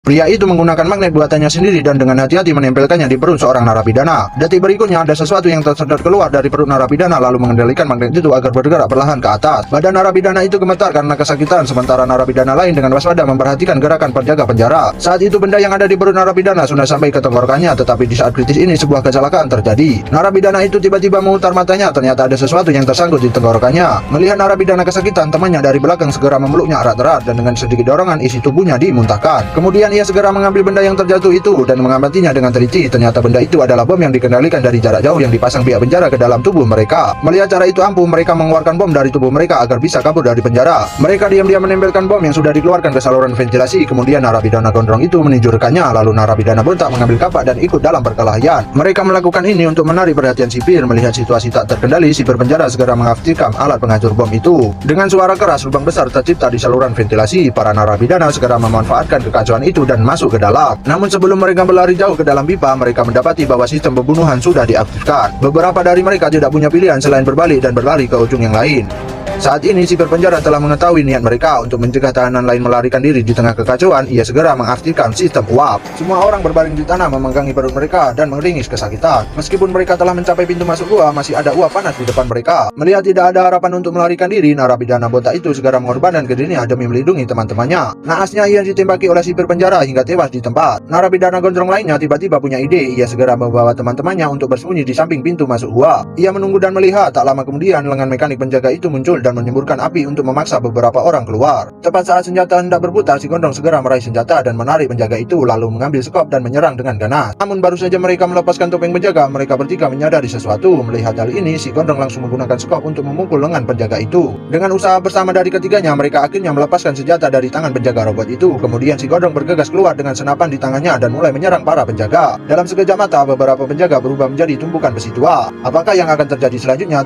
Pria itu menggunakan magnet buatannya sendiri dan dengan hati-hati menempelkannya di perut seorang narapidana. Detik berikutnya ada sesuatu yang tersedot keluar dari perut narapidana lalu mengendalikan magnet itu agar bergerak perlahan ke atas. Badan narapidana itu gemetar karena kesakitan, sementara narapidana lain dengan waspada memperhatikan gerakan penjaga penjara. Saat itu benda yang ada di perut narapidana sudah sampai ke tenggorokannya, tetapi di saat kritis ini sebuah kecelakaan terjadi. Narapidana itu tiba-tiba memutar matanya, ternyata ada sesuatu yang tersangkut di tenggorokannya. Melihat narapidana kesakitan, temannya dari belakang segera memeluknya erat-erat dan dengan sedikit dorongan isi tubuhnya dimuntahkan. Kemudian ia segera mengambil benda yang terjatuh itu dan mengamatinya dengan teliti. Ternyata benda itu adalah bom yang dikendalikan dari jarak jauh yang dipasang pihak penjara ke dalam tubuh mereka. Melihat cara itu ampuh, mereka mengeluarkan bom dari tubuh mereka agar bisa kabur dari penjara. Mereka diam-diam menempelkan bom yang sudah dikeluarkan ke saluran ventilasi. Kemudian narapidana gondrong itu menijurkannya, lalu narapidana bontak mengambil kapak dan ikut dalam perkelahian. Mereka melakukan ini untuk menarik perhatian sipir. Melihat situasi tak terkendali, sipir penjara segera mengaktifkan alat penghancur bom itu. Dengan suara keras, lubang besar tercipta di saluran ventilasi. Para narapidana segera memanfaatkan kekacauan itu dan masuk ke dalam. Namun sebelum mereka berlari jauh ke dalam pipa, mereka mendapati bahwa sistem pembunuhan sudah diaktifkan. Beberapa dari mereka tidak punya pilihan selain berbalik dan berlari ke ujung yang lain. Saat ini sipir penjara telah mengetahui niat mereka untuk mencegah tahanan lain melarikan diri di tengah kekacauan. Ia segera mengaktifkan sistem uap. Semua orang berbaring di tanah memegangi perut mereka dan meringis kesakitan. Meskipun mereka telah mencapai pintu masuk gua, masih ada uap panas di depan mereka. Melihat tidak ada harapan untuk melarikan diri, narapidana bontak itu segera mengorbankan dirinya demi melindungi teman-temannya. Naasnya ia ditembaki oleh sipir penjara hingga tewas di tempat. Narapidana gondrong lainnya tiba-tiba punya ide. Ia segera membawa teman-temannya untuk bersembunyi di samping pintu masuk gua. Ia menunggu dan melihat. Tak lama kemudian lengan mekanik penjaga itu muncul dan menyemburkan api untuk memaksa beberapa orang keluar. Tepat saat senjata hendak berputar, si gondrong segera meraih senjata dan menarik penjaga itu lalu mengambil skop dan menyerang dengan ganas. Namun baru saja mereka melepaskan topeng penjaga, mereka bertiga menyadari sesuatu. Melihat hal ini, si gondrong langsung menggunakan skop untuk memukul lengan penjaga itu. Dengan usaha bersama dari ketiganya, mereka akhirnya melepaskan senjata dari tangan penjaga robot itu. Kemudian si gondrong bergegas keluar dengan senapan di tangannya dan mulai menyerang para penjaga. Dalam sekejap mata, beberapa penjaga berubah menjadi tumpukan besi tua. Apakah yang akan terjadi selanjutnya?